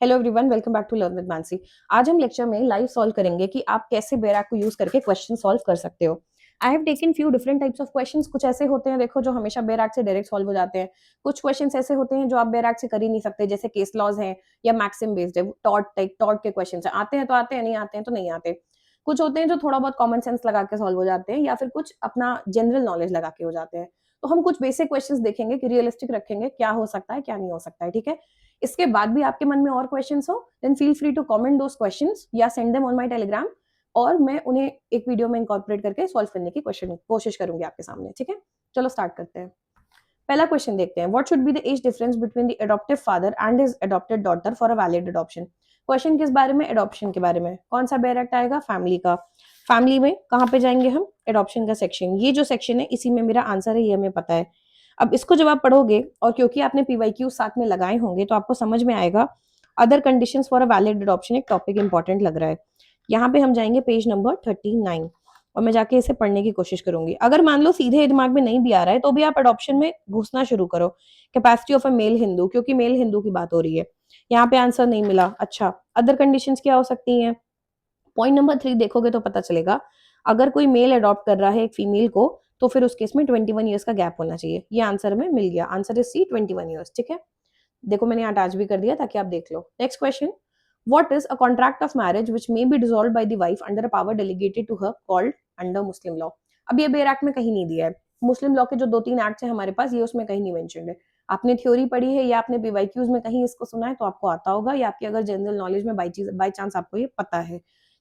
Hello everyone, welcome back to learn with Mansi. आज हम lecture में लाइव सॉल्व करेंगे कि आप कैसे बेराक को यूज करके क्वेश्चन सॉल्व कर सकते हो। I have taken few different types of questions. कुछ ऐसे होते हैं देखो जो हमेशा बेराक से डायरेक्ट सॉल्व हो जाते हैं। कुछ क्वेश्चंस ऐसे होते हैं जो आप बेराक से कर ही नहीं सकते, जैसे केस लॉज हैं या मैक्सिम बेस्ड है, टॉट टाइप टॉट के क्वेश्चन आते हैं तो आते हैं, नहीं आते हैं तो नहीं आते। कुछ होते हैं जो थोड़ा बहुत कॉमन सेंस लगा के सॉल्व हो जाते हैं या फिर कुछ अपना जनरल नॉलेज लगा के हो जाते हैं। तो हम कुछ बेसिक क्वेश्चंस देखेंगे कि रियलिस्टिक रखेंगे, क्या हो सकता है क्या नहीं हो सकता है, ठीक है। इसके बाद भी आपके मन में और क्वेश्चंस हो then feel free to comment those questions या send them on my Telegram, और मैं उन्हें एक वीडियो में इनकॉर्पोरेट करके सॉल्व करने की कोशिश करूंगी आपके सामने, ठीक है। चलो स्टार्ट करते हैं। पहला क्वेश्चन देखते हैं। What should be the age difference between the adoptive father and his adopted daughter for a valid adoption. Question किस बारे में? अडॉप्शन के बारे में। कौन सा बेयर एक्ट आएगा? फैमिली का। फैमिली में कहाँ पे जाएंगे हम? एडॉप्शन का सेक्शन। ये जो सेक्शन है इसी में मेरा आंसर है, ये हमें पता है। अब इसको जब आप पढ़ोगे और क्योंकि आपने पीवाईक्यू साथ में लगाए होंगे तो आपको समझ में आएगा other conditions for a valid adoption एक टॉपिक इंपॉर्टेंट लग रहा है। यहाँ पे हम जाएंगे पेज नंबर 39 और मैं जाके इसे पढ़ने की कोशिश करूंगी। अगर मान लो सीधे दिमाग में नहीं भी आ रहा है तो भी आप अडॉप्शन में घुसना शुरू करो। Capacity of a male Hindu, क्योंकि मेल हिंदू की बात हो रही है। यहाँ पे आंसर नहीं मिला। अच्छा, अदर कंडीशंस क्या हो सकती हैं? पॉइंट नंबर 3 देखोगे तो पता चलेगा। अगर कोई मेल अडॉप्ट कर रहा है एक फीमेल को तो फिर उस केस में 21 ईयर्स का गैप होना चाहिए। ये आंसर में मिल गया। आंसर इज सी, 21 ईयर्स, ठीक है। देखो मैंने यहाँ अटैच भी कर दिया ताकि आप देख लो। Next question. What is a contract of marriage which may be dissolved by the wife under a power delegated to her called under Muslim law? अब ये बेर एक्ट में कहीं नहीं दिया है। मुस्लिम लॉ के जो 2-3 एक्ट्स हैं हमारे पास, ये उसमें कहीं नहीं मेंशन्ड है। आपने थ्योरी पढ़ी है या आपने पीवाईक्यूज में कहीं इसको सुना है तो आपको आता होगा, या आपकी अगर जनरल नॉलेज में बाई चांस आपको ये पता है,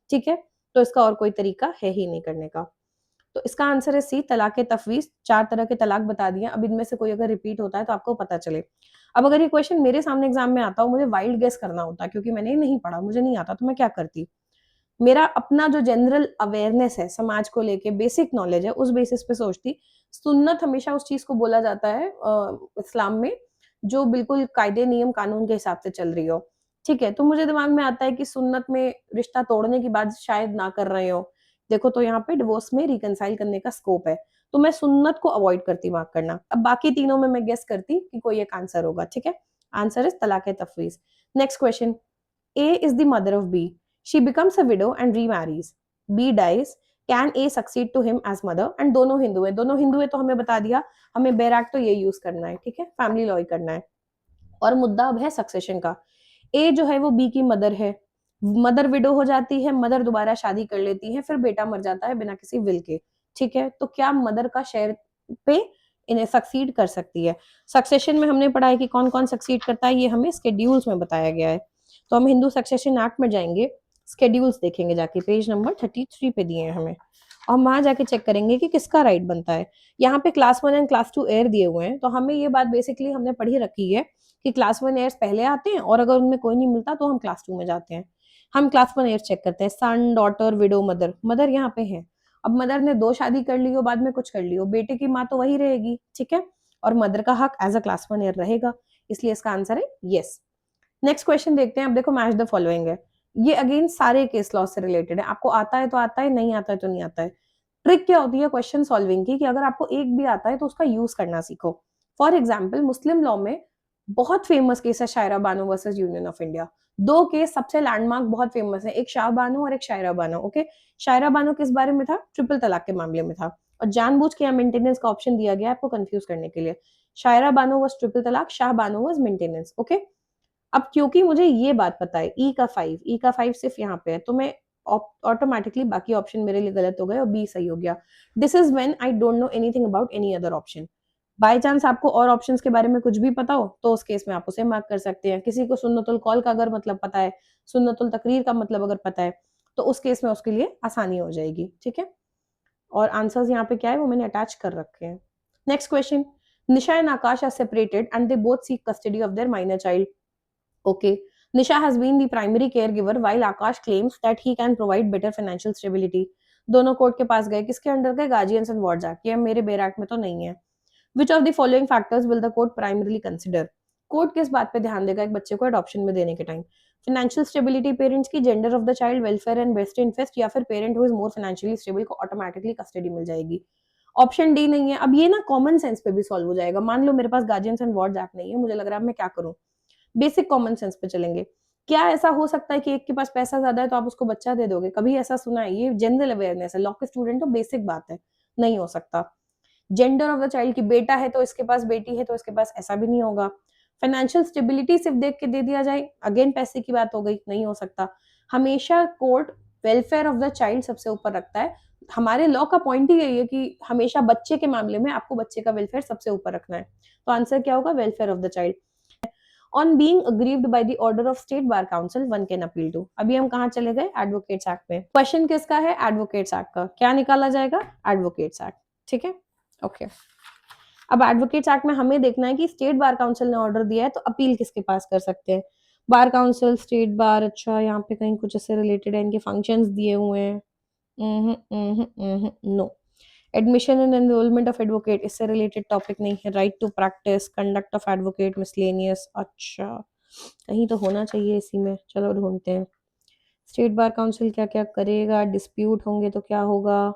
ठीक है। तो इसका और कोई तरीका है ही नहीं करने का। तो इसका आंसर है सी, तलाक तफवीज। 4 तरह के तलाक बता दिए। अब इनमें से कोई अगर रिपीट होता है तो आपको पता चले। अब अगर ये क्वेश्चन मेरे सामने एग्जाम में आता हो, मुझे वाइल्ड गेस करना होता क्योंकि मैंने नहीं पढ़ा, मुझे नहीं आता, तो मैं क्या करती? मेरा अपना जो जनरल अवेयरनेस है समाज को लेके, बेसिक नॉलेज है, उस बेसिस पे सोचती। सुन्नत हमेशा उस चीज को बोला जाता है इस्लाम में जो बिल्कुल कायदे नियम कानून के हिसाब से चल रही हो, ठीक है। तो मुझे दिमाग में आता है कि सुन्नत में रिश्ता तोड़ने की बात शायद ना कर रहे हो। देखो तो यहाँ पे डिवोर्स में रिकनसाइल करने का स्कोप है, तो मैं सुन्नत को अवॉइड करती मार्क करना। अब बाकी तीनों में मैं गेस करती कि कोई एक आंसर होगा, ठीक है। आंसर इज तलाक तफवीज। Next question. A is the mother of B. She becomes a widow and remarries. B dies. Can A succeed to him as mother? And दोनों हिंदू है, दोनों हिंदू है तो हमें बता दिया। हमें बैराक तो ये यूज करना है, ठीक है, फैमिली लॉ ही करना है। और मुद्दा अब है सक्सेशन का। ए जो है वो बी की मदर है। मदर विडो हो जाती है, मदर दोबारा शादी कर लेती है, फिर बेटा मर जाता है बिना किसी विल के, ठीक है। तो क्या मदर का शेयर पे इन्हें सक्सीड कर सकती है? सक्सेशन में हमने पढ़ा है कि कौन कौन सक्सीड करता है, ये हमें स्केड्यूल्स में बताया गया है। तो हम हिंदू सक्सेशन एक्ट में जाएंगे, स्केड्यूल्स देखेंगे जाके, पेज नंबर 33 पे दिए हैं हमें, और हम वहां जाके चेक करेंगे कि किसका राइट बनता है। यहाँ पे क्लास 1 एंड क्लास 2 एयर दिए हुए हैं, तो हमें ये बात बेसिकली हमने पढ़ी रखी है कि क्लास 1 एयर्स पहले आते हैं और अगर उनमें कोई नहीं मिलता तो हम क्लास 2 में जाते हैं। हम क्लास 1 एयर चेक करते हैं। सन, डॉटर, विडो, मदर। मदर यहाँ पे है। अब मदर ने 2 शादी कर ली हो, बाद में कुछ कर ली हो, बेटे की माँ तो वही रहेगी, ठीक है। और मदर का हक एज अ क्लास 1 एयर रहेगा, इसलिए इसका आंसर है यस। नेक्स्ट क्वेश्चन देखते हैं। अब देखो मैच द फॉलोइंग है। ये अगेन सारे केस लॉ से रिलेटेड है। आपको आता है तो आता है, नहीं आता है तो नहीं आता है। ट्रिक क्या होती है क्वेश्चन सॉल्विंग की कि अगर आपको एक भी आता है तो उसका यूज करना सीखो। फॉर एग्जाम्पल मुस्लिम लॉ में बहुत फेमस केस है Shayara Bano versus union of India. 2 case सबसे लैंडमार्क बहुत फेमस है, एक शाह बानो और एक शायरा बानो, ओके। शायरा बानो किस बारे में था? ट्रिपल तलाक के मामले में था, और जानबूझ के यहाँ मेंटेनेंस का ऑप्शन दिया गया आपको कंफ्यूज करने के लिए। शायरा बानो वाज ट्रिपल तलाक, Shah Bano was maintenance, okay. अब क्योंकि मुझे ये बात पता है ई का 5 सिर्फ यहाँ पे है, तो मैं ऑटोमेटिकली बाकी ऑप्शन मेरे लिए गलत हो गए और बी सही हो गया। This is when I don't know anything about any other option. By chance आपको और ऑप्शंस के बारे में कुछ भी पता हो तो उस केस में आप उसे मार्क कर सकते हैं। किसी को सुन्नतुल कौल का अगर मतलब पता है, सुन्नतुल तकरीर का मतलब अगर पता है, तो उस केस में उसके लिए आसानी हो जाएगी, ठीक है। और आंसर्स यहाँ पे क्या है वो मैंने अटैच कर रखे हैं। Next question. Nisha and Aakash are separated and they both seek custody of their minor child. Okay. Nisha has been the primary caregiver while Akash claims that he can provide better financial stability. दोनों court के पास गए, किसके under गए? Guardians and wards act. ये मेरे बेर act में तो नहीं है। Which of the following factors will the court primarily consider? Court किस बात पे ध्यान देगा एक बच्चे को अडॉप्शन में देने के टाइम? फाइनेंशियल स्टेबिलिटी पेरेंट्स की, gender of the child, welfare and best interest, या फिर parent who is more financially stable को ऑटोमेटिकली कस्टडी मिल जाएगी। ऑप्शन डी नहीं है। अब ये ना कॉमन सेंस पे भी सॉल्व हो जाएगा। मान लो मेरे पास गार्जियंस एंड वार्ड्स एक्ट नहीं है, मुझे लग रहा है मैं क्या करूं? बेसिक कॉमन सेंस पे चलेंगे। क्या ऐसा हो सकता है कि एक के पास पैसा ज्यादा है तो आप उसको बच्चा दे दोगे? कभी ऐसा सुना है? ये जनरल अवेयरनेस है, लॉ के स्टूडेंट हो, बेसिक बात है, नहीं हो सकता। जेंडर ऑफ द चाइल्ड की बेटा है तो इसके पास, बेटी है तो इसके पास, ऐसा भी नहीं होगा। फाइनेंशियल स्टेबिलिटी सिर्फ देख के दे दिया जाए, अगेन पैसे की बात हो गई, नहीं हो सकता। हमेशा court welfare of the child सबसे ऊपर रखता है। हमारे लॉ का पॉइंट ही यही है कि हमेशा बच्चे के मामले में आपको बच्चे का वेलफेयर सबसे ऊपर रखना है। तो आंसर क्या होगा? Welfare of the child. On being aggrieved by the order of state bar council one can appeal to. अभी हम कहाँ चले गए? एडवोकेट्स एक्ट में। क्वेश्चन किसका है? एडवोकेट्स एक्ट का। क्या निकाला जाएगा? Advocates act. ठीक है, ओके। अब एडवोकेट्स एक्ट में हमें देखना है कि स्टेट बार काउंसिल ने ऑर्डर दिया है तो अपील किसके पास कर सकते हैं? बार काउंसिल, स्टेट बार, अच्छा यहाँ पे कहीं कुछ इससे रिलेटेड है, इनके फंक्शंस दिए हुए हैं। No. Admission and enrolment of advocate, इससे रिलेटेड टॉपिक नहीं है। Right to practice, conduct of advocate, miscellaneous, अच्छा कहीं तो होना चाहिए इसी में, चलो ढूंढते हैं। स्टेट बार काउंसिल क्या क्या करेगा? डिस्प्यूट होंगे तो क्या होगा?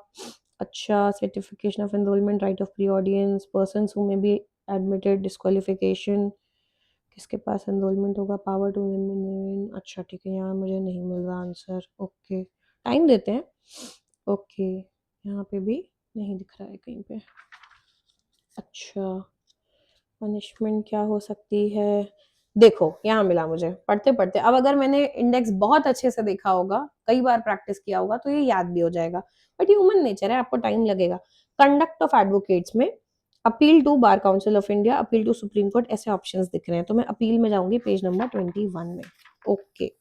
अच्छा, certification of enrolment, right of pre audience, persons who may be admitted, disqualification, किसके पास एनरोलमेंट होगा? Power to women. अच्छा ठीक है, यहाँ मुझे नहीं मिल रहा आंसर। ओके, टाइम देते हैं। ओके, यहाँ पे भी नहीं दिख रहा है कहीं पे। अच्छा, पनिशमेंट क्या हो सकती है? देखो यहाँ मिला मुझे पढ़ते पढ़ते। अब अगर मैंने इंडेक्स बहुत अच्छे से देखा होगा, कई बार प्रैक्टिस किया होगा, तो ये याद भी हो जाएगा, बट ह्यूमन नेचर है, आपको टाइम लगेगा। कंडक्ट ऑफ एडवोकेट्स में appeal to bar council of India, appeal to supreme court, ऐसे ऑप्शंस दिख रहे हैं। तो मैं अपील में जाऊंगी, पेज नंबर 21 में। Okay,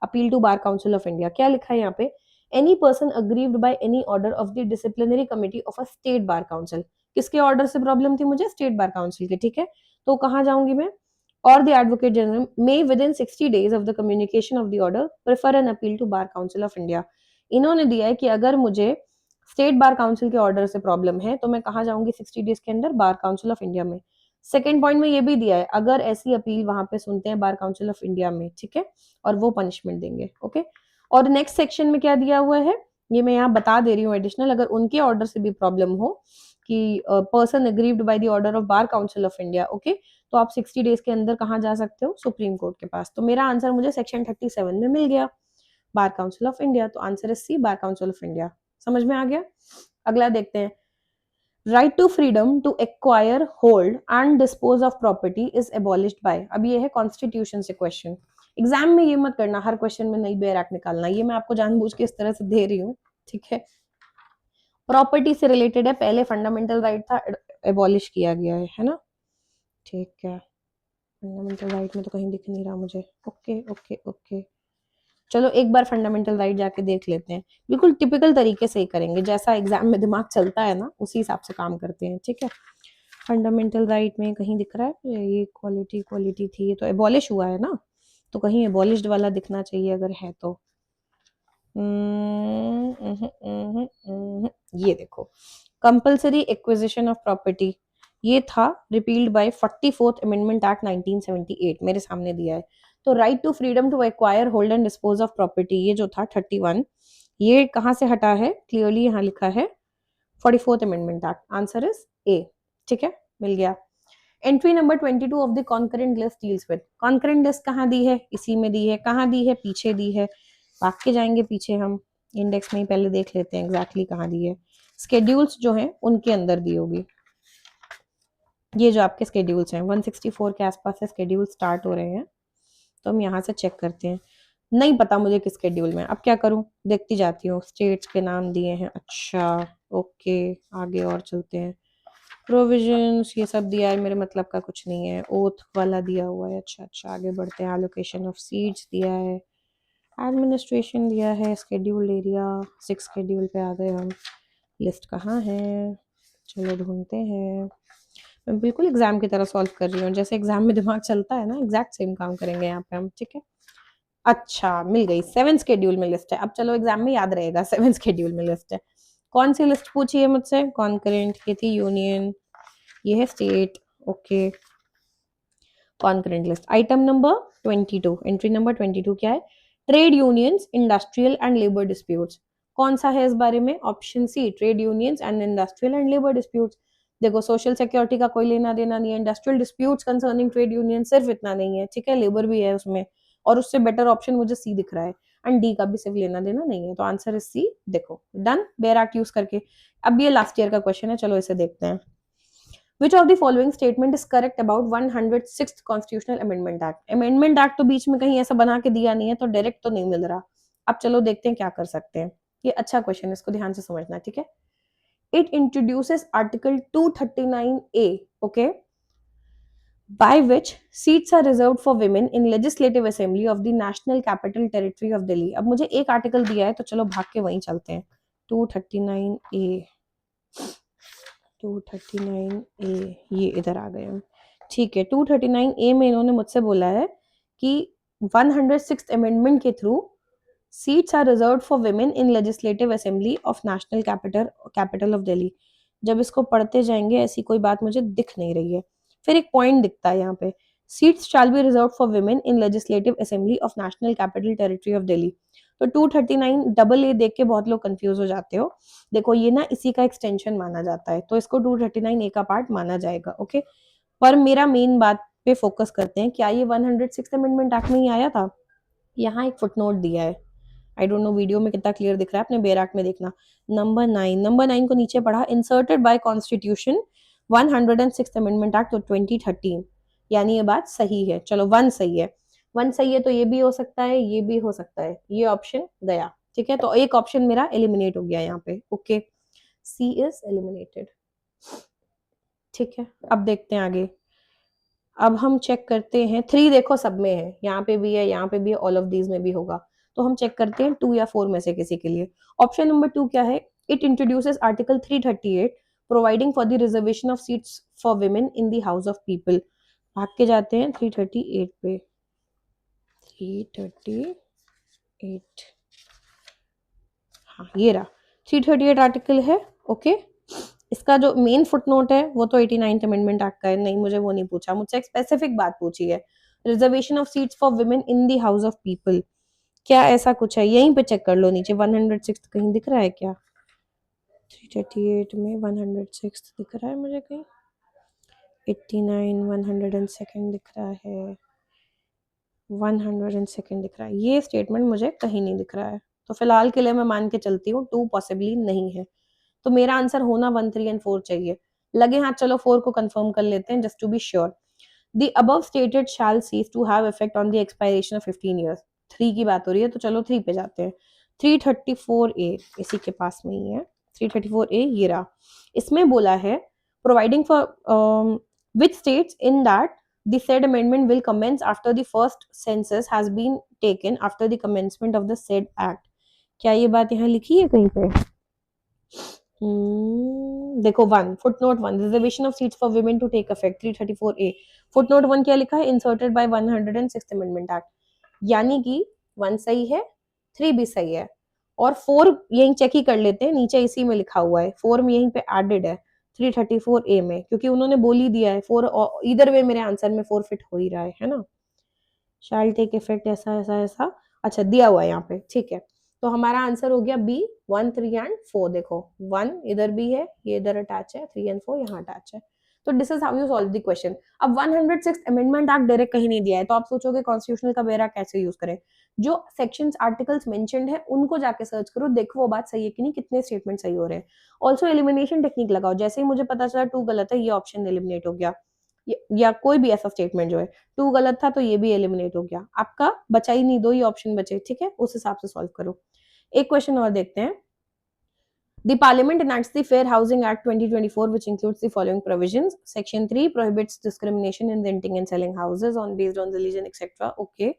appeal to bar council of India क्या लिखा है यहाँ पे? Any person aggrieved by any order of the disciplinary committee of a state bar council. किसके ऑर्डर से प्रॉब्लम थी मुझे? स्टेट बार काउंसिल के। ठीक है, तो कहाँ जाऊंगी मैं? और the advocate general may within 60 days of the communication of the order prefer an appeal to bar council of India. इन्होंने दिया है कि अगर मुझे स्टेट बार काउंसिल के ऑर्डर से प्रॉब्लम है तो मैं कहाँ जाऊंगी 60 डेज के अंदर? बार काउंसिल ऑफ इंडिया में। सेकेंड पॉइंट में ये भी दिया है, अगर ऐसी अपील वहां पे सुनते हैं बार काउंसिल ऑफ इंडिया में, ठीक है, और वो पनिशमेंट देंगे। ओके, और नेक्स्ट सेक्शन में क्या दिया हुआ है ये मैं यहाँ बता दे रही हूँ एडिशनल, अगर उनके ऑर्डर से भी प्रॉब्लम हो कि person aggrieved by the order of bar council of India, okay, तो आप 60 डेज के अंदर कहाँ जा सकते हो? सुप्रीम कोर्ट के पास। तो मेरा आंसर मुझे सेक्शन 37 में मिल गया, बार काउंसिल ऑफ इंडिया। तो answer is C, bar council of India. समझ में आ गया? अगला देखते हैं। Right to freedom to acquire, hold and dispose of property is abolished by. अब ये है कॉन्स्टिट्यूशन से क्वेश्चन। एग्जाम में ये मत करना हर क्वेश्चन में नई बेयर एक्ट निकालना, ये मैं आपको जानबूझ के इस तरह से दे रही हूँ, ठीक है। प्रॉपर्टी से रिलेटेड है, पहले फंडामेंटल राइट था, एबॉलिश किया गया है ना? ठीक है, फंडामेंटल राइट में तो कहीं दिख नहीं रहा मुझे। ओके ओके ओके, चलो एक बार फंडामेंटल राइट जाके देख लेते हैं। बिल्कुल टिपिकल तरीके से ही करेंगे, जैसा एग्जाम में दिमाग चलता है ना उसी हिसाब से काम करते हैं, ठीक है। फंडामेंटल राइट में कहीं दिख रहा है ये क्वालिटी, क्वालिटी थी, ये तो एबॉलिश हुआ है ना, तो कहीं एबॉलिश्ड वाला दिखना चाहिए अगर है तो। ये देखो, कंपल्सरी एक्विजिशन ऑफ प्रॉपर्टी, ये था repealed bye 44th amendment act 1978, मेरे सामने दिया है। तो right to freedom to acquire, hold and dispose of property, ये जो था 31, ये कहाँ से हटा है? क्लियरली यहाँ लिखा है 44th amendment act. Answer is a, ठीक है, मिल गया। Entry number 22 of the concurrent list deals with. Concurrent list कहाँ दी है? इसी में दी है। कहाँ दी है? पीछे दी है। भाग के जाएंगे पीछे, हम इंडेक्स में ही पहले देख लेते हैं एग्जैक्टली कहाँ दी है। स्केड्यूल्स जो हैं उनके अंदर दी होगी। ये जो आपके स्केड्यूल्स हैं 164 के आसपास से स्केड्यूल स्टार्ट हो रहे हैं, तो हम यहाँ से चेक करते हैं। नहीं पता मुझे किस शेड्यूल में, अब क्या करूं? देखती जाती हूँ, स्टेट्स के नाम दिए हैं। अच्छा ओके, आगे और चलते हैं। प्रोविजंस ये सब दिया है, मेरे मतलब का कुछ नहीं है। ओथ वाला दिया हुआ है। अच्छा अच्छा, आगे बढ़ते हैं। एलोकेशन ऑफ सीट्स दिया है, एडमिनिस्ट्रेशन दिया है, स्केड्यूल एरिया, 6 शेड्यूल पे आ गए हम। लिस्ट कहाँ है? चलो ढूंढते हैं। मैं बिल्कुल एग्जाम की तरह सॉल्व कर रही हूँ, जैसे एग्जाम में दिमाग चलता है ना, एग्जैक्ट सेम काम करेंगे यहाँ पे हम, ठीक है। अच्छा मिल गई, 7 शेड्यूल में लिस्ट है। अब चलो एग्जाम में याद रहेगा 7 शेड्यूल में लिस्ट है। कौन सी लिस्ट पूछी है मुझसे? कॉन्करेंट, ये थी यूनियन, ये है state, okay. Concurrent list, item number 22, entry number 22 क्या है? Trade unions, industrial and labour disputes. कौन सा है इस बारे में? Option C, trade unions and industrial and labour disputes. देखो सोशल सिक्योरिटी का कोई लेना देना नहीं है, industrial disputes concerning trade union सिर्फ इतना नहीं है, ठीक है, लेबर भी है उसमें, और उससे बेटर ऑप्शन मुझे सी दिख रहा है, एंड डी का भी सिर्फ लेना देना नहीं है, तो आंसर इज सी। देखो डन, बेयर एक्ट यूज करके। अब ये लास्ट ईयर का क्वेश्चन है, चलो इसे देखते हैं। Which of the following statement is correct about 106th Constitutional Amendment Act? Amendment Act तो बीच में कहीं ऐसा बना के दिया नहीं है, तो डायरेक्ट तो नहीं मिल रहा। अब चलो देखते हैं क्या कर सकते हैं। ये अच्छा क्वेश्चन है, इसको ध्यान से समझना, ठीक है। It introduces Article 239A, okay, by which seats are reserved for women in Legislative Assembly of the National Capital Territory of Delhi। अब मुझे एक आर्टिकल दिया है, तो चलो भाग के वहीं चलते हैं। 239A, 239A, ये इधर आ गए हम, ठीक है। 239A में इन्होंने मुझसे बोला है कि 106th अमेंडमेंट के through seats are reserved for women in legislative assembly of national capital of Delhi. जब इसको पढ़ते जाएंगे ऐसी कोई बात मुझे दिख नहीं रही है। फिर एक पॉइंट दिखता है यहाँ पे, seats shall be reserved for women in legislative assembly of national capital territory of Delhi. तो 239AA देख के बहुत लोग कंफ्यूज हो जाते हो। देखो ये ना इसी का एक्सटेंशन माना जाता है, तो इसको 239A का पार्ट माना जाएगा, ओके। पर मेरा मेन बात पे फोकस करते हैं, क्या ये 106th अमेंडमेंट एक्ट में ही आया था? यहाँ एक फुटनोट दिया है, आई डोंट नो वीडियो में कितना क्लियर दिख रहा है, अपने बेयर एक्ट में देखना। नंबर 9 को नीचे पढ़ा, inserted by constitution 106th amendment act 2013, यानी ये बात सही है। चलो 1 सही है, 1 सही है, तो ये भी हो सकता है, ये भी हो सकता है, ये ऑप्शन गया, ठीक है। तो एक ऑप्शन मेरा एलिमिनेट हो गया यहाँ पे, ओके, सी इज एलिमिनेटेड, ठीक है। अब देखते हैं आगे। अब हम चेक करते हैं 3, देखो सब में है, यहाँ पे भी है, यहाँ पे भी है, ऑल ऑफ दीज में भी होगा। तो हम चेक करते हैं 2 या 4 में से किसी के लिए। ऑप्शन नंबर 2 क्या है? It introduces article 338 providing for the reservation of seats for women in the house of people. भाग के जाते हैं 338 पे, 338, हाँ ये रहा 338 आर्टिकल है, ओके। इसका जो मेन फुटनोट है वो तो 89th अमेंडमेंट एक्ट का है, नहीं मुझे वो नहीं पूछा, मुझसे एक स्पेसिफिक बात पूछी है, reservation of seats for women in the house of people. क्या ऐसा कुछ है? यहीं पे चेक कर लो नीचे, 106 कहीं दिख रहा है क्या? 338 में 106 दिख रहा है मुझे कहीं? 89 102 दिख रहा है, 102 दिख रहा है, ये स्टेटमेंट मुझे कहीं नहीं दिख रहा है। तो फिलहाल के लिए मैं मान के चलती हूँ 2 पॉसिबली नहीं है, तो मेरा आंसर होना 1, 3 एंड 4 चाहिए। लगे हाथ, चलो 4 को कंफर्म कर लेते हैं just to be sure. The above stated shall cease to have effect on the expiration of 15 years. 3 की बात हो रही है, तो चलो 3 पे जाते हैं। 334A इसी के पास में ही है, 334A ये रहा। इसमें बोला है providing for which states in that the said amendment will commence after the first census has been taken after the commencement of the said act। क्या ये बात यहाँ लिखी है कहीं पे? देखो 1 footnote 1 reservation of seats for women to take effect 334A। Footnote 1 क्या लिखा है? Inserted by 106th amendment act, यानी कि 1 सही है, 3 भी सही है, और 4 यहीं चेक ही कर लेते हैं, नीचे इसी में लिखा हुआ है, 4 में यहीं पे एडेड है 334A में, क्योंकि उन्होंने बोल ही दिया है 4, इधर वे मेरे आंसर में 4 फिट हो ही रहा है ना। शैल टेक इफेक्ट ऐसा ऐसा ऐसा, अच्छा दिया हुआ है यहाँ पे, ठीक है। तो हमारा आंसर हो गया बी, 1, 3 एंड 4। देखो 1 इधर भी है, ये इधर अटैच है, 3 एंड 4 यहाँ अटैच है। तो this is how you solve the question. अब 106th अमेंडमेंट एक्ट डायरेक्ट कहीं नहीं दिया है, तो आप सोचोगे कॉन्स्टिट्यूशनल का बेरा कैसे यूज करें? जो सेक्शंस आर्टिकल्स मेंशन्ड है उनको जाके सर्च करो, देखो वो बात सही है कि नहीं, कितने स्टेटमेंट सही हो रहे हैं। ऑल्सो एलिमिनेशन टेक्निक लगाओ, जैसे ही मुझे पता चला 2 गलत है, ये ऑप्शन एलिमिनेट हो गया, या कोई भी ऐसा स्टेटमेंट जो है 2 गलत था तो ये भी एलिमिनेट हो गया, आपका बचा ही नहीं, 2 ही ऑप्शन बचे, ठीक है। उस हिसाब से सॉल्व करो। एक क्वेश्चन और देखते हैं। The Parliament enacts the Fair Housing Act 2024, which includes the following provisions. Section 3 prohibits discrimination in renting and selling houses based on religion, etc. Okay.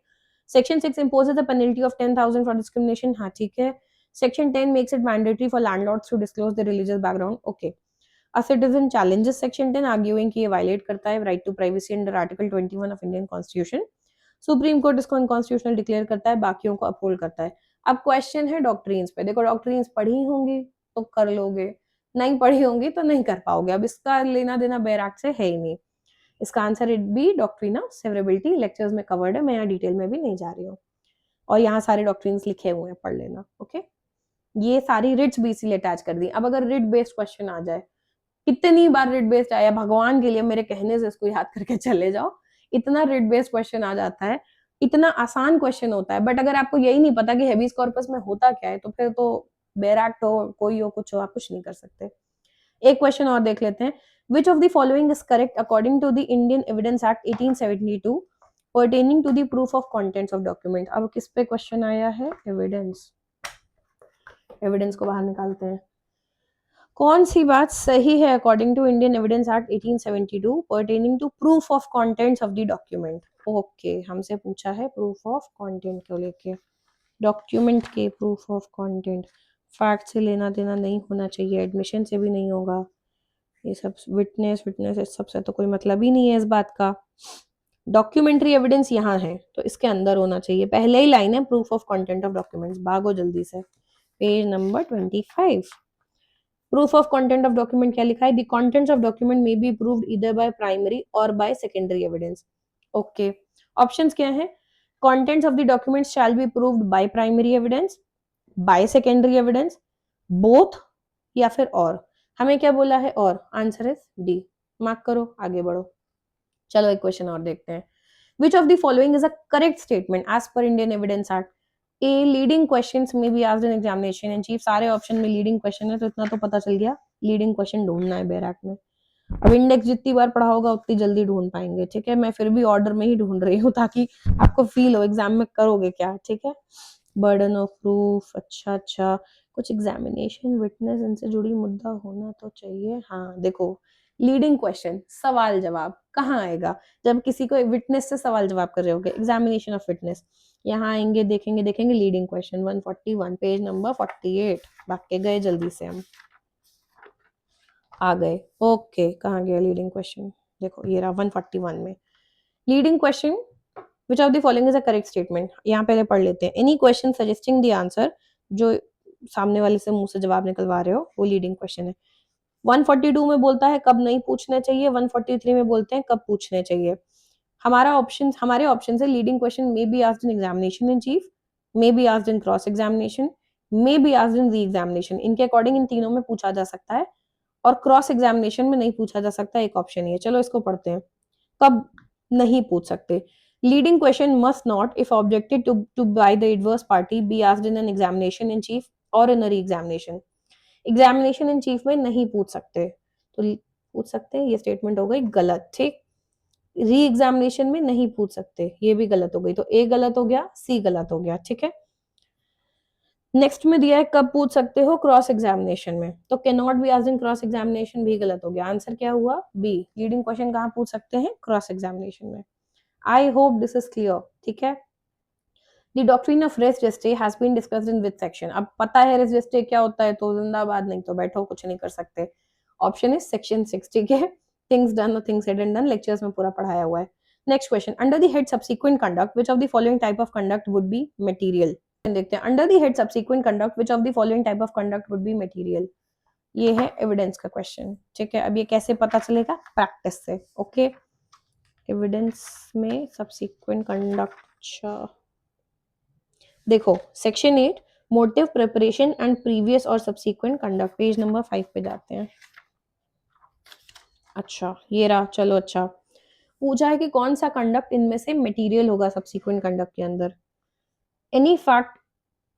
Section 6 imposes a penalty of 10,000 for discrimination. हाँ ठीक है. Section 10 makes it mandatory for landlords to disclose their religious background. Okay. A citizen challenges Section 10, arguing कि ये violate करता है right to privacy under Article 21 of Indian Constitution. Supreme court इसको unconstitutional declare करता है, बाकियों को अपहोल्ड करता है। अब क्वेश्चन है डॉक्ट्रिन्स पे, देखो डॉक्ट्रिन्स पढ़ी होंगी तो कर लोगे, नहीं पढ़ी होंगी तो नहीं कर पाओगे। अब इसका लेना देना बेयर एक्ट से है ही नहीं। इसका answer it be doctrine of severability, lectures में कवर्ड है, मैं यहाँ डिटेल में भी नहीं जा रही हूँ, और यहाँ सारे डॉक्ट्रिन्स लिखे हुए हैं, पढ़ लेना, ओके। ये सारी रिट्स भी इसीलिए अटैच कर दी। अब अगर रिट बेस्ड क्वेश्चन आ जाए, कितनी बार रिट बेस्ड आया, भगवान के लिए मेरे कहने से इसको याद करके चले जाओ, इतना रिट बेस्ड क्वेश्चन आ जाता है, इतना आसान क्वेश्चन होता है, बट अगर आपको यही नहीं पता कि हेबियस कॉर्पस में होता क्या है, तो फिर तो बेयर एक्ट हो, कोई हो, कुछ हो, आप कुछ नहीं कर सकते। एक क्वेश्चन और देख लेते हैं। Which of the following is correct according to the Indian evidence act 1872 pertaining to the proof of contents of document। अब किस पे क्वेश्चन आया है? एविडेंस। एविडेंस को बाहर निकालते हैं। कौन सी बात सही है according to Indian evidence act 1872 pertaining to proof of contents of the document? Okay, हमसे पूछा है प्रूफ ऑफ कंटेंट को लेके, डॉक्यूमेंट के प्रूफ ऑफ कंटेंट। फैक्ट से लेना देना नहीं होना चाहिए, एडमिशन से भी नहीं होगा, ये सब विटनेस विटनेस इस सब से तो कोई मतलब ही नहीं है इस बात का। डॉक्यूमेंट्री एविडेंस यहाँ है तो इसके अंदर होना चाहिए। पहले ही लाइन है proof of content of documents, भागो जल्दी से, page number 25। Proof of content of document क्या लिखा है? The contents of document may be proved either by primary और by secondary evidence. Okay, options क्या है? Contents of the documents shall be proved by primary evidence, by secondary evidence, both, या फिर और। हमें क्या बोला है? और। Answer is D. मार्क करो, आगे बढ़ो। चलो एक क्वेश्चन और देखते हैं। Which of the following is a correct statement as per Indian evidence act? A, leading questions may be asked in examination in chief. सारे ऑप्शन में लीडिंग क्वेश्चन है तो इतना तो पता चल गया, लीडिंग क्वेश्चन ढूंढना है बैराक में। अब इंडेक्स जितनी बार पढ़ा होगा उतनी जल्दी ढूंढ पाएंगे, ठीक है। मैं फिर भी ऑर्डर में ही ढूंढ रही हूँ ताकि आपको फील हो एग्जाम में करोगे क्या, ठीक है। बर्डन ऑफ प्रूफ, अच्छा अच्छा, कुछ एग्जामिनेशन विटनेस इनसे जुड़ी मुद्दा होना तो चाहिए। हाँ देखो, लीडिंग क्वेश्चन सवाल जवाब कहाँ आएगा? जब किसी को विटनेस से सवाल जवाब कर रहे होगे, एग्जामिनेशन ऑफ विटनेस। यहाँ आएंगे, देखेंगे देखेंगे लीडिंग क्वेश्चन 141 पेज नंबर 48। भाग के गए जल्दी से, हम आ गए। ओके, कहाँ गया लीडिंग क्वेश्चन? देखो ये रहा 141 में leading question. Which of the following is a correct statement? यहाँ पहले पढ़ लेते हैं। Any question suggesting the answer, जो सामने वाले से मुंह से जवाब निकलवा रहे हो वो लीडिंग क्वेश्चन है। 142 में बोलता है कब नहीं पूछने चाहिए, 143 में बोलते हैं कब पूछने चाहिए। हमारे ऑप्शन है leading question may be asked in examination in chief, may be asked in cross examination, may be asked in re examination. इनके अकॉर्डिंग इन तीनों में पूछा जा सकता है और क्रॉस एग्जामिनेशन में नहीं पूछा जा सकता, एक ऑप्शन ही है। चलो इसको पढ़ते हैं। कब नहीं पूछ सकते? Leading question must not, if objected to by the adverse party, be asked in an examination in chief और in a re examination. Examination in chief में नहीं पूछ सकते, तो पूछ सकते हैं, ये स्टेटमेंट हो गई गलत, ठीक। री एग्जामिनेशन में नहीं पूछ सकते, ये भी गलत हो गई, तो ए गलत हो गया, सी गलत हो गया, ठीक है। नेक्स्ट में दिया है कब पूछ सकते हो, क्रॉस एग्जामिनेशन में, तो can not be asked in cross examination भी गलत हो गया। आंसर क्या हुआ? बी, लीडिंग क्वेश्चन कहाँ पूछ सकते हैं? क्रॉस एग्जामिनेशन में। आई होप दिस इज क्लियर, ठीक है। The doctrine of res gestae has been discussed in which section? अब पता है res gestae क्या होता है तो जिंदाबाद, नहीं तो बैठो, कुछ नहीं कर सकते। ऑप्शन इज सेक्शन 6, ठीक है। थिंग्स डन और things said and done lectures में पूरा पढ़ाया हुआ है। Next question, under the head subsequent conduct which of the following type of conduct would be material? देखते हैं, under the head subsequent conduct which of the following type of conduct would be material. ये है evidence का question, ठीक है। अब ये कैसे पता चलेगा? प्रैक्टिस से, ओके। एविडेंस में सब्सिक्वेंट कंडक्ट, अच्छा देखो section 8 motive preparation and previous और सब्सिक्वेंट कंडक्ट, पेज नंबर 5 पे जाते हैं। अच्छा ये रहा, चलो अच्छा। पूछा है कि कौन सा कंडक्ट इनमें से मटेरियल होगा सब्सिक्वेंट कंडक्ट के अंदर। Any fact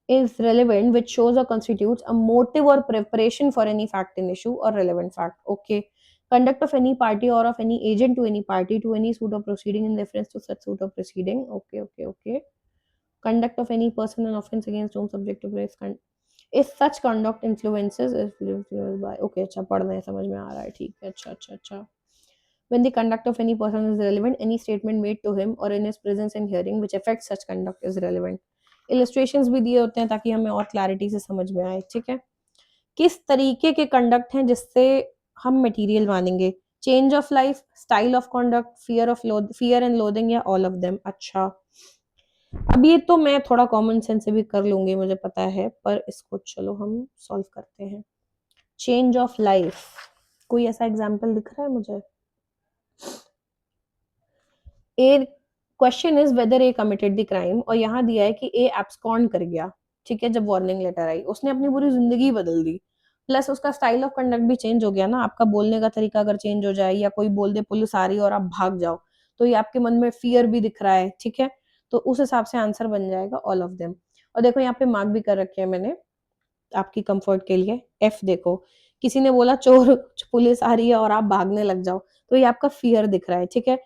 is relevant which shows or constitutes a motive or preparation for any fact in issue or relevant fact. Okay. Conduct of any party or of any agent to any party to any suit of proceeding in reference to such suit of proceeding. Okay, okay, okay. Conduct of any person and offense against whom subject to place if such conduct influences is influenced by, okay अच्छा पढ़ना है, समझ में आ रहा है, ठीक है, अच्छा अच्छा अच्छा। When the conduct of any person is relevant, any statement made to him or in his presence and hearing which affects such conduct is relevant. Illustrations भी दिए होते हैं ताकि हमें और क्लैरिटी से समझ में आए, ठीक है। किस तरीके के कंडक्ट हैं जिससे हम मटेरियल मानेंगे? Change of life, style of conduct, fear and loathing, या ऑल ऑफ देम। अच्छा अब ये तो मैं थोड़ा कॉमन सेंस से भी कर लूंगी, मुझे पता है, पर इसको चलो हम सॉल्व करते हैं। चेंज ऑफ लाइफ, कोई ऐसा एग्जाम्पल दिख रहा है मुझे? A question is whether A committed the crime, और यहाँ दिया है कि ए एब्सकॉन्ड कर गया, ठीक है। जब वार्निंग लेटर आई उसने अपनी पूरी जिंदगी बदल दी, प्लस उसका स्टाइल ऑफ कंडक्ट भी चेंज हो गया ना। आपका बोलने का तरीका अगर चेंज हो जाए या कोई बोल दे पुलिस आ रही है और आप भाग जाओ, तो ये आपके मन में फियर भी दिख रहा है, ठीक है। तो उस हिसाब से आंसर बन जाएगा ऑल ऑफ देम। और देखो यहाँ पे मार्क भी कर रखे हैं मैंने आपकी कंफर्ट के लिए। एफ देखो, किसी ने बोला चोर पुलिस आ रही है और आप भागने लग जाओ, तो ये आपका फियर दिख रहा है, ठीक है।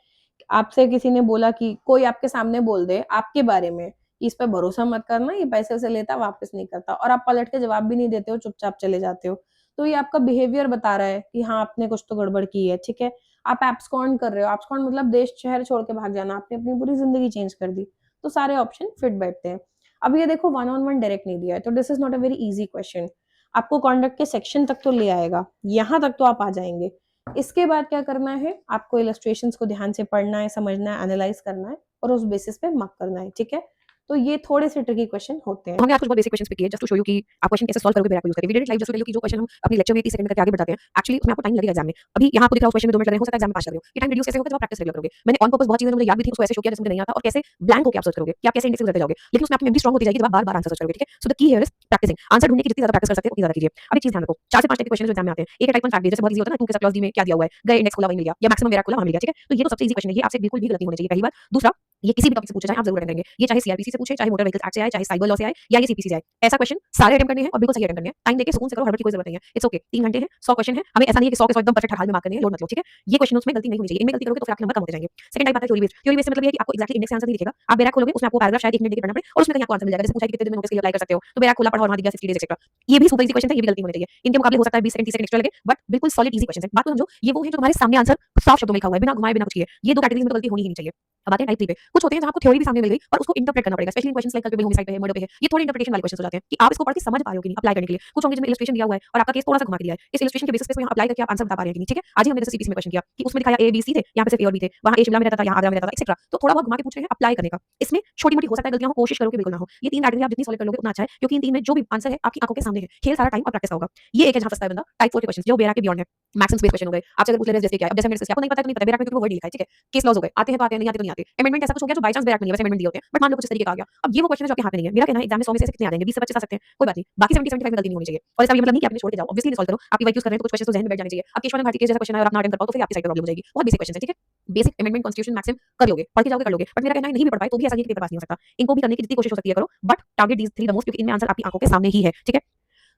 आपसे किसी ने बोला कि कोई आपके सामने बोल दे आपके बारे में कि इस पे भरोसा मत करना, ये पैसे वैसे लेता वापस नहीं करता, और आप पलट के जवाब भी नहीं देते हो, चुपचाप चले जाते हो, तो ये आपका बिहेवियर बता रहा है कि हाँ आपने कुछ तो गड़बड़ की है, ठीक है। आप एब्सकॉन्ड कर रहे हो, एब्सकॉन्ड मतलब देश शहर छोड़ के भाग जाना, आपने अपनी पूरी जिंदगी चेंज कर दी, तो सारे ऑप्शन फिट बैठते हैं। अब ये देखो वन ऑन वन डायरेक्ट नहीं दिया है, तो this is not a very easy question. आपको कॉन्डक्ट के सेक्शन तक तो ले आएगा, यहाँ तक तो आप आ जाएंगे। इसके बाद क्या करना है, आपको इलस्ट्रेशंस को ध्यान से पढ़ना है, समझना है, एनालाइज करना है, और उस बेसिस पे मार्क करना है, ठीक है। तो ये थोड़े से ट्रिकी क्वेश्चन होते हैं। हमने आज कुछ बहुत बेसिक क्वेश्चंस पिक किए जस्ट टू शो यू कि आप क्वेश्चन कैसे सॉल्व करोगे बिना यूज करके। We did it live just to tell you कि जो क्वेश्चन हम अपने लेक्चर में 30 सेकंड में करके आगे बढ़ाते हैं, एक्चुअली उसमें आपको टाइम लगेगा एग्जाम में। अभी यहाँ आपको दिख रहा है क्वेश्चन में 2 मिनट लग रहे हैं, हो सकता है एग्जाम में पास कर रहे हो। ये टाइम रिड्यूस कैसे होगा जब आप प्रैक्टिस रेगुलर करोगे। मैंने ऑन पर्पस बहुत चीजें मुझे याद भी थी उसको ऐसे शो किया जैसे मुझे नहीं आता, और कैसे ब्लैंक होकर आप सर्च करोगे कि आप कैसे इंडेक्स करते जाओगे, लेकिन उसमें आपकी मेमोरी स्ट्रांग होती जाएगी जब आप बार-बार आंसर सर्च करोगे, ठीक है। So the key here is practising. Answer ढूंढने की जितनी ज्यादा प्रैक्टिस कर सकते हो उतनी ज्यादा कीजिए। अब एक चीज ध्यान रखो, 4 से 5 टाइप के क्वेश्चन जो एग्जाम में आते हैं। एक है टाइप 1 फैक्ट बेस्ड, जैसे बहुत इजी होता है ना, 2 के साथ क्लॉज डी में क्या दिया हुआ है, गए इंडेक्स खोला वही मिल गया, या मैक्सिमम वेरा खोला वहां मिल गया, ठीक है। तो ये तो सबसे इजी क्वेश्चन है, ये आपसे बिल्कुल भी गलती होनी चाहिए, पहली बात। दूसरा, ये किसी भी टॉपिक से पूछे जाए आप जरूर अटेंड करेंगे, ये चाहे सीआरपीसी से पूछे, चाहे मोटर व्हीकल्स एक्ट से आए, चाहे साइबर लॉ से आए, या ये सीपीसी से आए, ऐसा क्वेश्चन सारे अटेम्प्ट करने हैं और बिल्कुल सही अटेम्प्ट करने हैं। टाइम देके सुकून से करो, हड़बड़ी की कोई जरूरत नहीं है। इट्स ओके, 3 घंटे हैं, 100 क्वेश्चन है, हमें ऐसा नहीं है कि 100 के 100 एकदम परफेक्ट हर हाल में मार्क करने हैं, लोड मत लो, ठीक है। ये क्वेश्चन उसमें गलती नहीं होनी चाहिए, इनमें गलती करोगे तो फिर आपके नंबर कम होते जाएंगे। सेकंड टाइप आता है थ्योरी बेस्ड। थ्योरी बेस्ड से मतलब ये है कि आपको एक्जेक्टली इंडेक्स से आंसर नहीं दिखेगा, आप बैराक खोलोगे, उसमें आपको पैराग्राफ शायद 1 मिनट के पढ़ना पड़े, और उसमें कहीं आपको आंसर मिल जाएगा, जैसे पूछा है कि कितने दिन में नोटिस के लिए अप्लाई कर सकते हो, तो बैराक खोला, पढ़ा और वहां दिख गया 60 डेज एक्स्ट्रा। ये भी सुपर इजी क्वेश्चन है, ये भी गलती होनी चाहिए। इनके मुकाबले हो सकता है 20 सेकंड 30 सेकंड एक्स्ट्रा लगे, बट बिल्कुल सॉलिड इजी क्वेश्चन है। बात को समझो, ये वो है जो तुम्हारे सामने आंसर साफ शब्दों में लिखा हुआ है, बिना घुमाए बिना कुछ किए। ये दो कैटेगरी में तो गलती होनी ही नहीं चाहिए। अब आते हैं टाइप 3 पे। कुछ होते हैं जहां आपको थ्योरी भी सामने मिल गई और उसको इंटरप्रेट करना पड़ेगा, specially in questions like culpable homicide पे है, मर्डर पे है, ये थोड़े इंटरप्रिटेशन वाले क्वेश्चंस हो जाते हैं कि आप इसको पढ़ के समझ पा रहे हो कि नहीं अप्लाई करने के लिए। कुछ होंगे जिसमें इलस्ट्रेशन दिया हुआ है और आपका केस थोड़ा सा घुमा के दिया है, इस इलस्ट्रेशन के बेसिस पे इसको यहाँ अप्लाई करके आप आंसर बता पा रहे हैं कि नहीं, ठीक है। आज ही हमने जैसे सीपीसी में क्वेश्चन किया कि उसमें दिखाया ए बी सी थे, यहाँ पे सिर्फ ए और बी थे, वहाँ ए शिमला में रहता था, यहाँ आगरा में रहता था, एक्सेट्रा। तो थोड़ा बहुत घुमा के पूछ रहे हैं अप्लाई करने का, इसमें छोटी मोटी हो सकता है गलतियां हो, कोशिश करो कि बिल्कुल ना हो। ये 3 कैटेगरी आप जितनी सॉल्व कर लोगे उतना अच्छा है, क्योंकि इन 3 में जो भी आंसर है आपकी आंखों के सामने है, खेल सारा टाइम और प्रैक्टिस का होगा। ये एक है जहां फंसता है बंदा, टाइप 4 के क्वेश्चन जो बेरा के बियॉन्ड है, मैक्सिमम स्पेस क्वेश्चन हो गए। आपसे अगर पूछ ले रहे हैं जैसे क्या है, अब जैसे मैंने डिस्कस किया, आपको नहीं पता तो नहीं पता, बेरा में क्योंकि वो वर्ड नहीं लिखा है, ठीक है। केस लॉज हो गए, आते हैं तो आते हैं, नहीं आते तो नहीं आते। अमेंडमेंट ऐसा कुछ हो गया जो बाय चांस बेरा में नहीं है, वैसे अमेंडमेंट दिए होते हैं, बट मान लो कुछ इस तरीके का आ गया। अब ये वो क्वेश्चन है जो आपके हाथ में नहीं है। मेरा कहना है एग्जाम में 100 में से कितने आ जाएंगे, 20 से 25 आ सकते हैं, कोई बात नहीं, बाकी 70 75 में गलती नहीं होनी चाहिए। और इसका ये मतलब नहीं कि आपने छोड़ के जाओ, ऑब्वियसली सॉल्व करो, आपकी वाइक्यूज कर रहे हैं तो कुछ क्वेश्चन तो जहन में बैठ जाने चाहिए। अब केशव भारती के जैसा क्वेश्चन है और आप ना अटेंड कर पाओ तो फिर आपकी साइड पे प्रॉब्लम हो जाएगी। बहुत बेसिक क्वेश्चन है, ठीक है। बेसिक अमेंडमेंट कॉन्स्टिट्यूशन मैक्सिमम कर लोगे, पढ़ के जाओगे कर लोगे, बट मेरा कहना है नहीं भी पढ़ पाए तो भी ऐसा नहीं कि पेपर पास नहीं हो सकता। इनको भी करने की जितनी कोशिश हो सकती है करो, but target these 3 the most, क्योंकि इनमें आंसर आपकी आंखों के सामने ही है, ठीक है।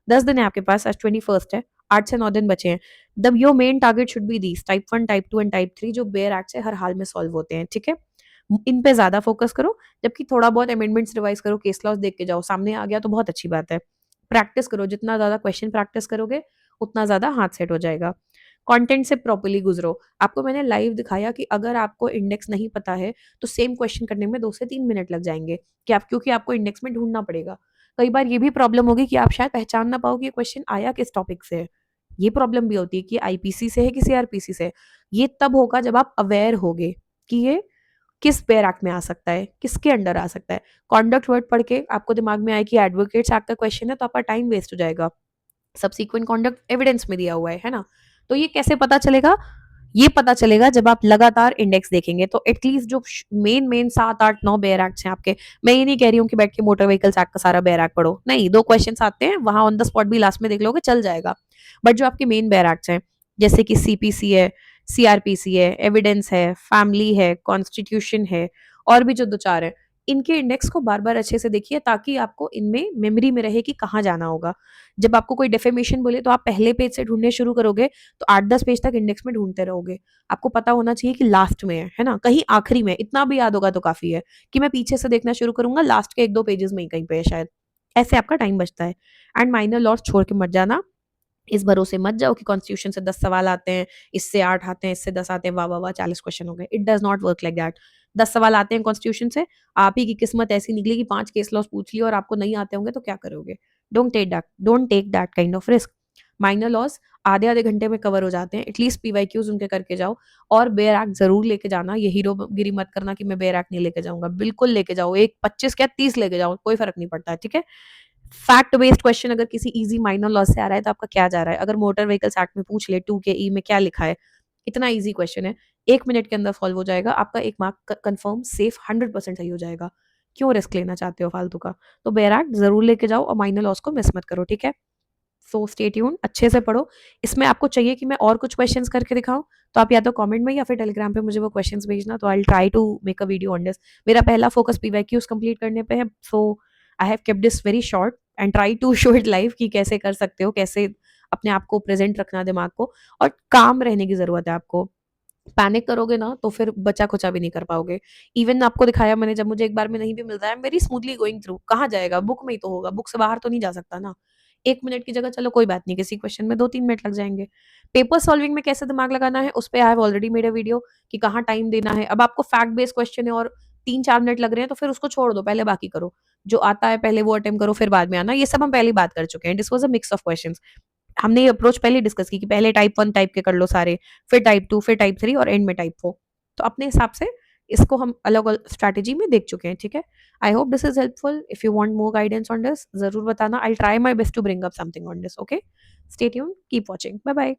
10 दिन है आपके पास, आज 21st है, 8 से 9 दिन बचे हैं। The your main target should be these type 1 type 2 and type 3 जो बेयर एक्ट से हर हाल में सॉल्व होते हैं, ठीक है। इन पे ज्यादा फोकस करो, जबकि थोड़ा बहुत अमेंडमेंट्स रिवाइज करो, केस लॉस देख के जाओ, सामने आ गया तो बहुत अच्छी बात है। प्रैक्टिस करो, जितना ज्यादा क्वेश्चन प्रैक्टिस करोगे उतना ज्यादा हाथ सेट हो जाएगा। कंटेंट से प्रॉपर्ली गुजरो। आपको मैंने लाइव दिखाया कि अगर आपको इंडेक्स नहीं पता है तो सेम क्वेश्चन करने में 2 से 3 मिनट लग जाएंगे, कि आप क्योंकि आपको इंडेक्स में ढूंढना पड़ेगा। कई बार ये भी प्रॉब्लम होगी कि आप शायद पहचान ना पाओ कि ये क्वेश्चन आया किस टॉपिक से है। ये प्रॉब्लम भी होती है कि आईपीसी से है कि सीआरपीसी से है। ये तब होगा जब आप अवेयर होगे कि ये किस बेयर एक्ट में आ सकता है, किसके अंडर आ सकता है। कॉन्डक्ट वर्ड पढ़ के आपको दिमाग में आए कि एडवोकेट्स एक्ट का क्वेश्चन है तो आपका टाइम वेस्ट हो जाएगा। सब्सिक्वेंट कॉन्डक्ट एविडेंस में दिया हुआ है ना। तो ये कैसे पता चलेगा, ये पता चलेगा जब आप लगातार इंडेक्स देखेंगे। तो एटलीस्ट जो मेन मेन 7 8 9 बेयर एक्ट्स हैं आपके, मैं ये नहीं कह रही हूँ कि बैठ के मोटर व्हीकल्स एक्ट का सारा बेयर एक्ट पढ़ो, नहीं, 2 क्वेश्चंस आते हैं वहां ऑन द स्पॉट भी लास्ट में देख लोगे चल जाएगा। बट जो आपके मेन बेयर एक्ट्स हैं, जैसे कि सीपीसी है, सीआरपीसी है, एविडेंस है, फैमिली है, कॉन्स्टिट्यूशन है, और भी जो 2 4 है, इनके इंडेक्स को बार बार अच्छे से देखिए ताकि आपको इनमें मेमोरी में रहे कि कहाँ जाना होगा। जब आपको कोई डेफेमेशन बोले तो आप पहले पेज से ढूंढने शुरू करोगे तो 8 10 पेज तक इंडेक्स में ढूंढते रहोगे। आपको पता होना चाहिए कि लास्ट में है ना, कहीं आखिरी में, इतना भी याद होगा तो काफी है कि मैं पीछे से देखना शुरू करूंगा लास्ट के 1 2 पेजेस में ही कहीं पे है शायद। ऐसे आपका टाइम बचता है। एंड माइनर लॉस छोड़ के मत जाना। इस भरोसे मत जाओ कि कॉन्स्टिट्यूशन से 10 सवाल आते हैं, इससे 8 आते हैं, इससे 10 आते हैं, वाह वाह वाह 40 क्वेश्चन हो गए। It does not work like that. 10 सवाल आते हैं कॉन्स्टिट्यूशन से, आप ही की किस्मत ऐसी निकली कि 5 केस लॉस पूछ लिया और आपको नहीं आते होंगे तो क्या करोगे। Don't take that kind of risk. Minor loss आधे आधे घंटे में कवर हो जाते हैं, एटलीस्ट पीवाईक्यूज उनके करके जाओ। और बेयर एक्ट जरूर लेके जाना, ये हीरो गिरी मत करना कि मैं बेयर एक्ट नहीं लेके जाऊंगा, बिल्कुल लेके जाओ, एक 25 क्या 30 लेके जाओ, कोई फर्क नहीं पड़ता है, ठीक है। फैक्ट बेस्ड क्वेश्चन अगर किसी इजी माइनर लॉ से आ रहा है तो आपका क्या जा रहा है। अगर मोटर व्हीकल्स एक्ट में पूछ ले 2 के ई में क्या लिखा है, इतना इजी क्वेश्चन है, 1 मिनट के अंदर सॉल्व हो जाएगा, आपका 1 मार्क कंफर्म सेफ 100% सही हो जाएगा। क्यों रिस्क लेना चाहते हो फालतू का। तो बेयर एक्ट जरूर लेके जाओ और माइनर लॉस को मिस मत करो, ठीक है। सो स्टे ट्यून्ड, अच्छे से पढ़ो। इसमें आपको चाहिए कि मैं और कुछ क्वेश्चंस करके दिखाऊँ, तो आप या तो कमेंट में या फिर टेलीग्राम पे मुझे वो क्वेश्चंस भेजना, तो I will try to make a video on this. मेरा पहला फोकस पीवाईक्यूज़ कंप्लीट करने पे है, so I have kept this very short and try to show it live कि कैसे कर सकते हो, कैसे अपने आप को प्रेज़ेंट रखना दिमाग को, और काम रहने की ज़रूरत है आपको। पैनिक करोगे ना तो फिर बचा-खुचा भी नहीं कर पाओगे। इवन आपको दिखाया मैंने, जब मुझे एक बार में नहीं भी मिलता है, I am very smoothly going through. कहाँ जाएगा? बुक में ही तो होगा, बुक से बाहर तो नहीं जा सकता ना। 1 मिनट की जगह चलो कोई बात नहीं, किसी क्वेश्चन में 2-3 मिनट लग जाएँगे। पेपर सॉल्विंग में कैसे दिमाग लगाना है, उस पे I have already made a video कि कहाँ टाइम देना है। अब आपको फैक्ट बेस्ड क्वेश्चन है और 3-4 मिनट लग रहे हैं, तो फिर उसको छोड़ दो, पहले बाकी करो। जो आता है पहले वो अटेम्प्ट करो, फिर बाद में आना। ये सब हम पहले ही बात कर चुके हैं। This was a mix of questions. हमने ये अप्रोच पहले ही डिस्कस की कि पहले टाइप 1 टाइप के कर लो सारे, फिर टाइप 2, फिर टाइप 3 और एंड में टाइप 4। तो अपने हिसाब से इसको हम अलग-अलग स्ट्रैटेजी में देख चुके हैं, ठीक है? I hope this is helpful. If you want more guidance on this ज़रूर बताना। I will try my best to bring up something on this, okay? Stay tuned, keep watching. Bye bye.